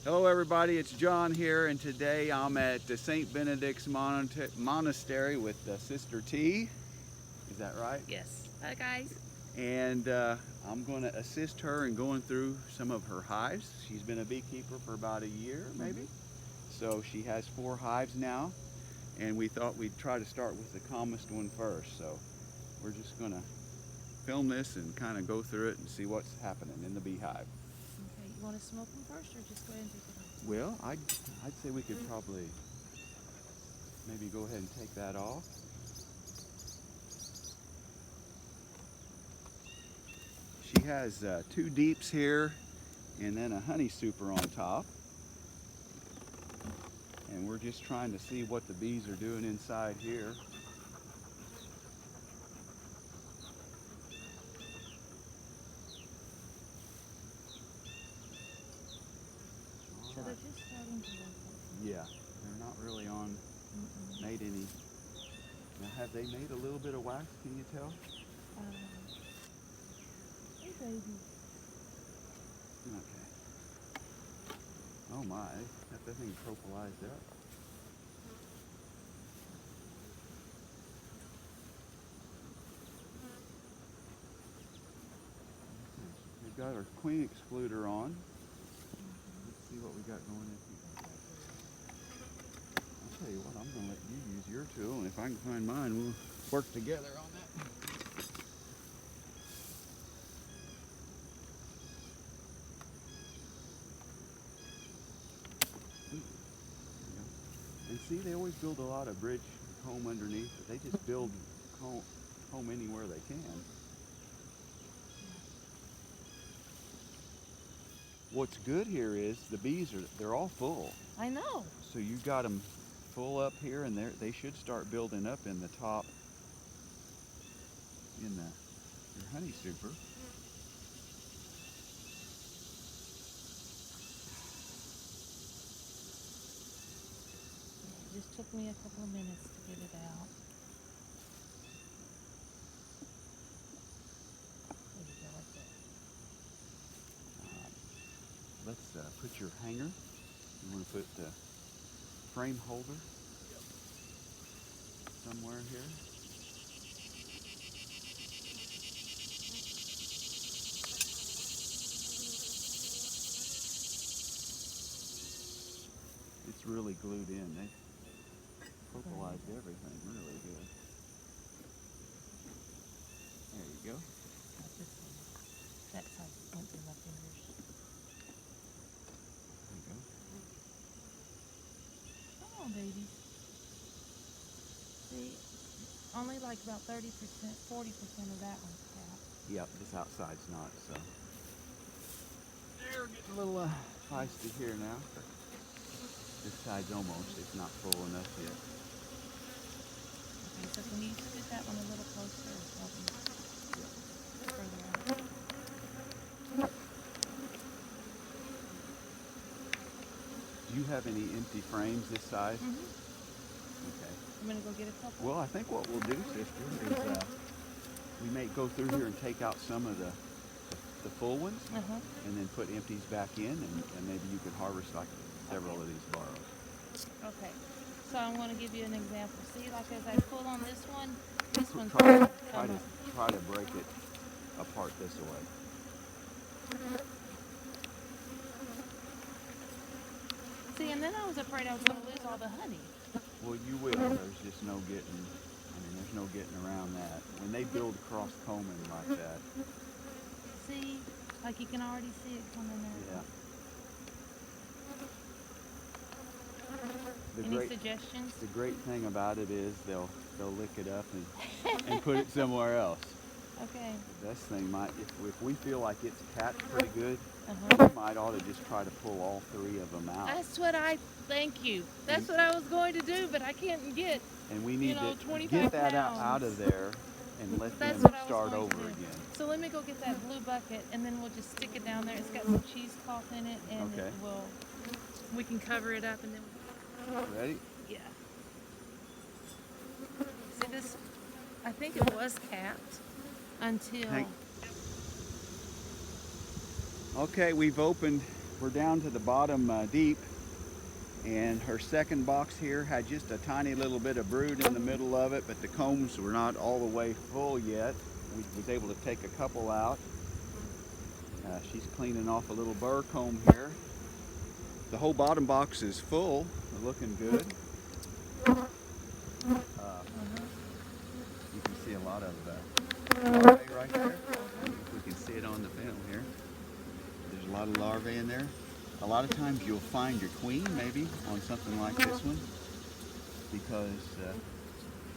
Hello everybody, it's John here, and today I'm at the St. Benedict's Monastery with Sister T. Is that right? Yes. Hi guys. And I'm going to assist her in going through some of her hives. She's been a beekeeper for about a year, maybe. So she has 4 hives now, and we thought we'd try to start with the calmest one first. So we're just going to film this and kind of go through it and see what's happening in the beehive. Okay, you want to smoke them first or just go ahead and take it off? Well, I'd say we could probably maybe go ahead and take that off. She has 2 deeps here and then a honey super on top. And we're just trying to see what the bees are doing inside here. So they're just starting to work. Yeah, they're not really on, made any. Now have they made a little bit of wax, can you tell? Hey baby. Okay. Oh my, that thing propolized up. We've got our queen excluder on. Let's see what we got going in here. I'll tell you what, I'm going to let you use your tool, and if I can find mine, we'll work together on that. And see, they always build a lot of bridge comb underneath, but they just build comb anywhere they can. What's good here is the bees they're all full. I know. So you got them full up here, and they should start building up in the top in your honey super. It just took me a couple of minutes to get it out. There you go, right there. Let's put your hanger. You want to put the frame holder somewhere here. It's really glued in. They propolized everything really good. There you go. Not this one. That side went through my fingers. There you go. Come on, babies. See, only like about 30%, 40% of that one's capped. Yep, this outside's not, so. They're getting a little feisty here now. This side's almost, it's not full enough yet. Okay, so can you scoot that one a little closer or something? Further out. Do you have any empty frames this size? Okay. I'm gonna go get a couple. Well, I think what we'll do, sister, is we may go through here and take out some of the full ones, and then put empties back in, and maybe you could harvest like several of these borrows. Okay. So I'm going to give you an example. See, like as I pull on this one's Try to break it apart this way. See, and then I was afraid I was going to lose all the honey. Well, you will. There's just no getting. There's no getting around that. When they build cross combing like that. See, like you can already see it coming out. Yeah. Any suggestions? The great thing about it is they'll lick it up and put it somewhere else. Okay. The best thing might, if we feel like it's capped pretty good, we might ought to just try to pull all 3 of them out. Thank you. That's what I was going to do, but I can't get. And we need to 25 get that pounds. out of there and let them start over again. So let me go get that blue bucket, and then we'll just stick it down there. It's got some cheesecloth in it, and we can cover it up, and then. Ready? Yeah. See this? I think it was capped until. Okay, we've opened we're down to the bottom deep, and her second box here had just a tiny little bit of brood in the middle of it, but the combs were not all the way full yet. We was able to take a couple out. She's cleaning off a little burr comb here. The whole bottom box is full, looking good. You can see a lot of larvae right there. If we can see it on the film here. There's a lot of larvae in there. A lot of times you'll find your queen maybe on something like this one, because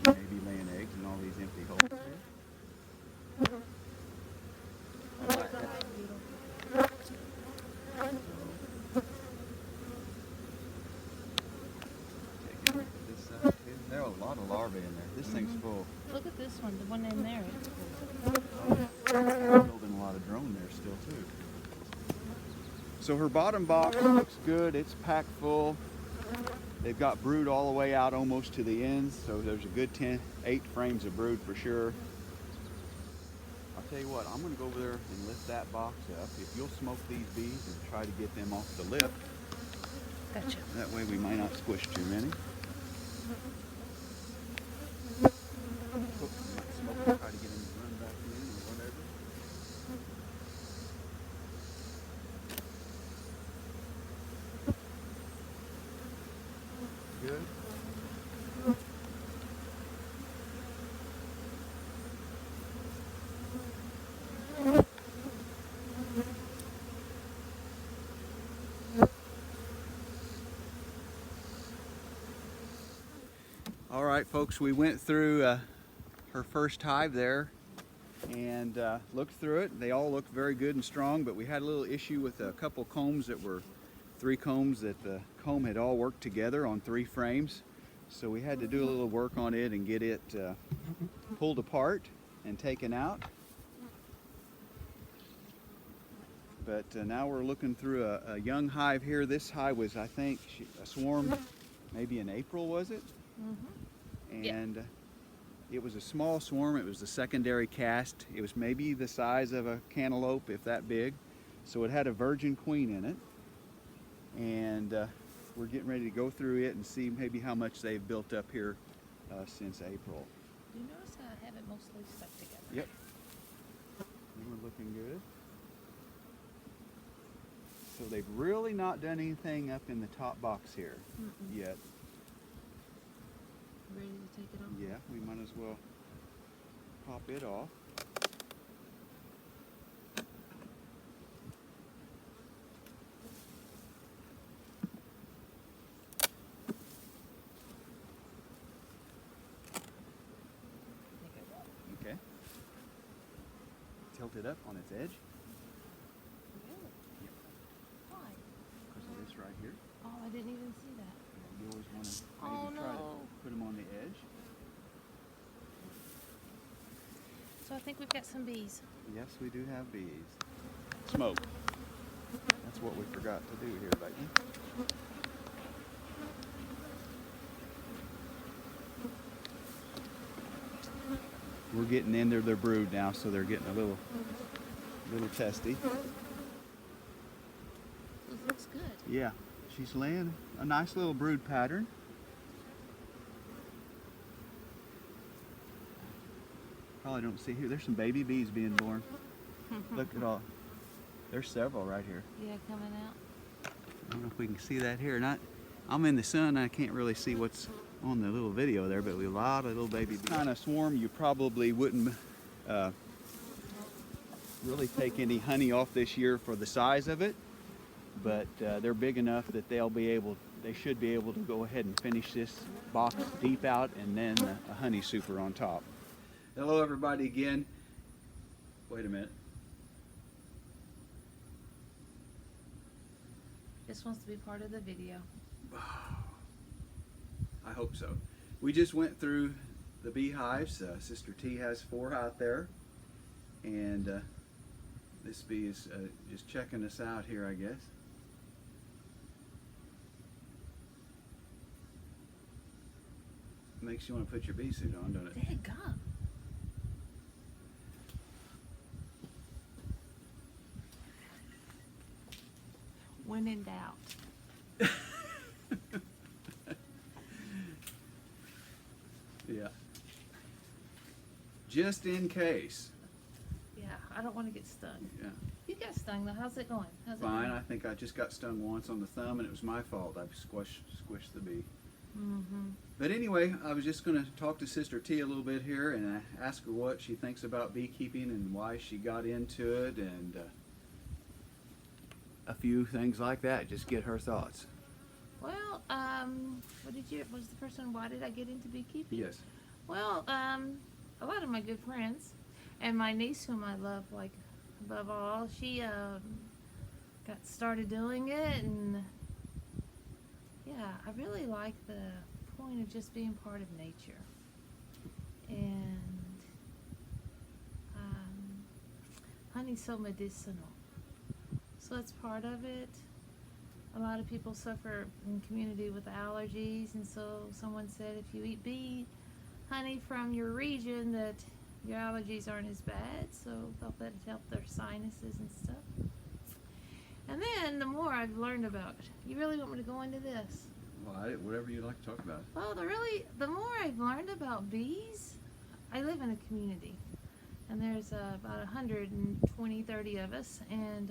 she may be laying eggs in all these empty holes here. There are a lot of larvae in there. This thing's full. Look at this one, the one in there. It's full. We're building a lot of drone there still too. So her bottom box looks good. It's packed full. They've got brood all the way out almost to the ends, so there's a good 8 frames of brood for sure. I'll tell you what, I'm going to go over there and lift that box up. If you'll smoke these bees and try to get them off the lip. Gotcha. That way we might not squish too many. Try to get them to run back in or whatever. Good. All right, folks, we went through her first hive there and looked through it. They all look very good and strong, but we had a little issue with a couple combs that were 3 combs that the comb had all worked together on 3 frames. So we had to do a little work on it and get it pulled apart and taken out. But now we're looking through a young hive here. This hive was, I think, a swarm maybe in April, was it? Mm-hmm. And it was a small swarm. It was the secondary cast. It was maybe the size of a cantaloupe, if that big. So it had a virgin queen in it. And we're getting ready to go through it and see maybe how much they've built up here since April. You notice how I have it mostly stuck together? Yep. We're looking good. So they've really not done anything up in the top box here yet. Ready to take it off? Yeah, we might as well pop it off. Okay. Tilt it up on its edge. Really? Yep. Why? Because of this right here. Oh, I didn't even see that. You always want to Oh, maybe try to no. put them on the edge. So I think we've got some bees. Yes, we do have bees. Smoke. That's what we forgot to do here lately. We're getting into their brood now, so they're getting a little testy. It looks good. Yeah, she's laying a nice little brood pattern. Probably don't see here. There's some baby bees being born. Look at all. There's several right here. Yeah, coming out. I don't know if we can see that here or not. I'm in the sun. I can't really see what's on the little video there, but we have a lot of little baby bees. Kind of swarm, you probably wouldn't really take any honey off this year for the size of it, but they're big enough that they should be able to go ahead and finish this box deep out and then a honey super on top. Hello everybody again. Wait a minute. This wants to be part of the video. I hope so. We just went through the beehives. Sister T has 4 out there, and this bee is just checking us out here, I guess. Makes you want to put your bee suit on, doesn't it? There you go. When when in doubt. Yeah. Just in case. Yeah, I don't want to get stung. Yeah. You got stung though. How's it going? How's it Fine. going? I think I just got stung once on the thumb, and it was my fault. I squished the bee. Mm-hmm. But anyway, I was just going to talk to Sister T a little bit here and ask her what she thinks about beekeeping and why she got into it, and a few things like that. Just get her thoughts. Well, was the person, why did I get into beekeeping? Yes. Well, a lot of my good friends and my niece, whom I love like above all, she got started doing it, and yeah, I really like the point of just being part of nature. And honey's so medicinal, so that's part of it. A lot of people suffer in community with allergies, and so someone said if you eat bee honey from your region that your allergies aren't as bad, so thought that'd help their sinuses and stuff. And then the more I've learned about it, you really want me to go into this? Well, whatever you'd like to talk about. Well, the more I've learned about bees, I live in a community, and there's about 120, 30 of us, and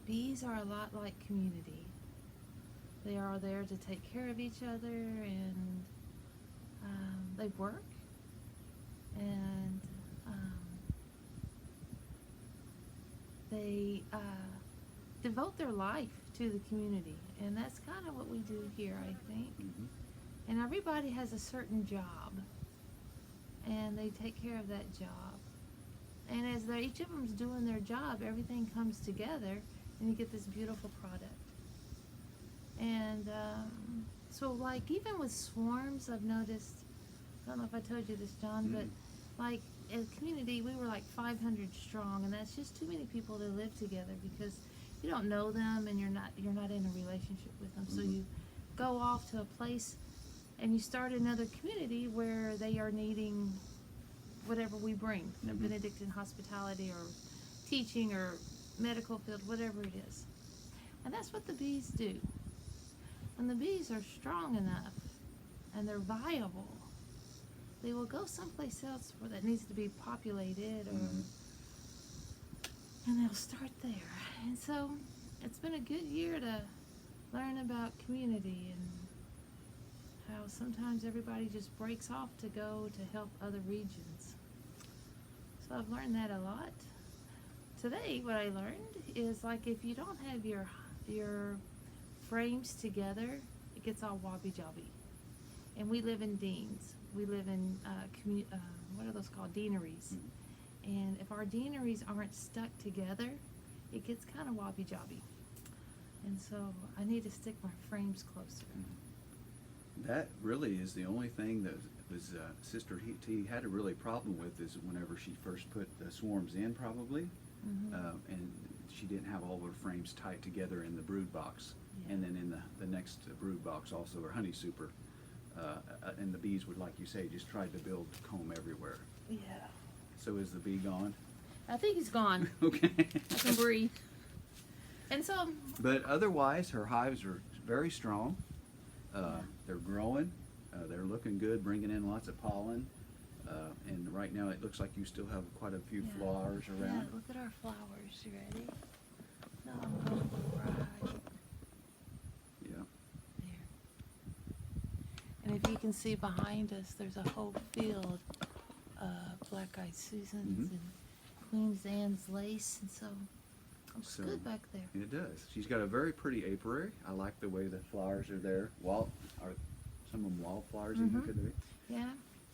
bees are a lot like community. They are there to take care of each other, and they work, and they devote their life to the community, and that's kind of what we do here, I think. Mm-hmm. And everybody has a certain job, and they take care of that job. And as each of them's doing their job, everything comes together, and you get this beautiful product. And so, like, even with swarms, I've noticed, I don't know if I told you this, John, but like as a community, we were like 500 strong, and that's just too many people to live together because you don't know them and you're not in a relationship with them. So you go off to a place and you start another community where they are needing whatever we bring, Benedict in hospitality or teaching or medical field, whatever it is. And that's what the bees do. When the bees are strong enough and they're viable, they will go someplace else where that needs to be populated, or and they'll start there. And so it's been a good year to learn about community and how sometimes everybody just breaks off to go to help other regions. So I've learned that a lot. Today what I learned is, like, if you don't have your frames together, it gets all wobbly-jobby. And we live in deans. We live in what are those called? Deaneries. And if our deaneries aren't stuck together, it gets kind of wobbly-jobby. And so I need to stick my frames closer. That really is the only thing that was Sister T had a really problem with, is whenever she first put the swarms in, probably, and she didn't have all her frames tight together in the brood box, and then in the next brood box also, her honey super, and the bees would, like you say, just tried to build comb everywhere. Yeah. So is the bee gone? I think he's gone. Okay. I can breathe. And so. But otherwise, her hives are very strong. They're growing. They're looking good, bringing in lots of pollen. And right now, it looks like you still have quite a few flowers around. Yeah, look at our flowers. You ready? No, right. Yeah. There. And if you can see behind us, there's a whole field of black-eyed Susans and Queen's Anne's lace, and so it looks good back there. It does. She's got a very pretty apiary. I like the way the flowers are there. Are some of them wildflowers even, could they be? Yeah.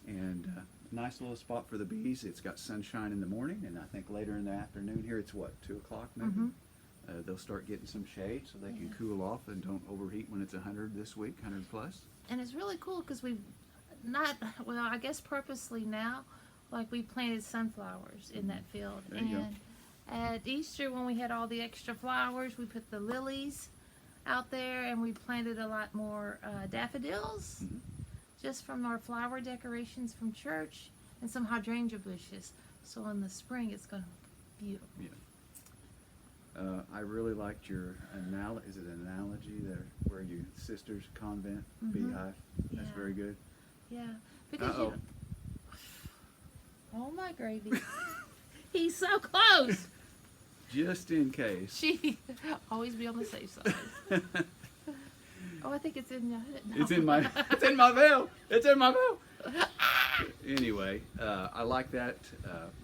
And nice little spot for the bees. It's got sunshine in the morning, and I think later in the afternoon here, it's what, 2 o'clock maybe? They'll start getting some shade so they can cool off and don't overheat when it's 100 this week, 100 plus. And it's really cool because we've I guess purposely now, like, we planted sunflowers in that field. There you go. At Easter, when we had all the extra flowers, we put the lilies out there, and we planted a lot more daffodils, just from our flower decorations from church, and some hydrangea bushes. So in the spring, it's going to look beautiful. Yeah. I really liked your is it an analogy there where you sisters convent beehive? That's Yeah. very good. Yeah, because Uh-oh. oh my gravy, he's so close. Just in case. She always be on the safe side. Oh, I think it's in your hood. No. It's in my veil. It's in my veil. Anyway, I like that.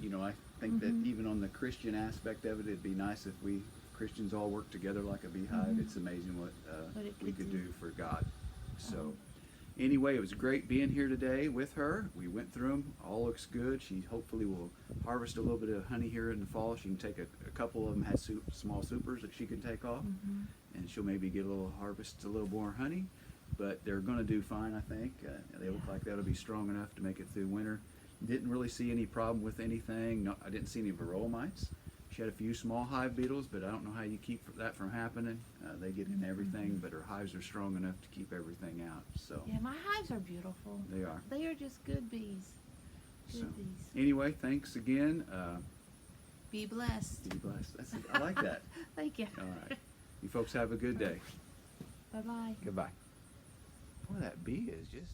You know, I think that even on the Christian aspect of it, it'd be nice if we Christians all work together like a beehive. It's amazing what it we could could do. do for God. So anyway, it was great being here today with her. We went through them. All looks good. She hopefully will harvest a little bit of honey here in the fall. She can take a couple of them, had small supers that she can take off, and she'll maybe get a little harvest, a little more honey. But they're going to do fine, I think. They look like that'll be strong enough to make it through winter. Didn't really see any problem with anything. No, I didn't see any varroa mites. She had a few small hive beetles, but I don't know how you keep that from happening. They get in everything, but her hives are strong enough to keep everything out. So Yeah, my hives are beautiful. they are. They are just good bees. Good So bees. anyway, thanks again. Be blessed. Be blessed. I like that. Thank you. All right. You folks have a good day. Bye bye. Goodbye. Boy, that bee is just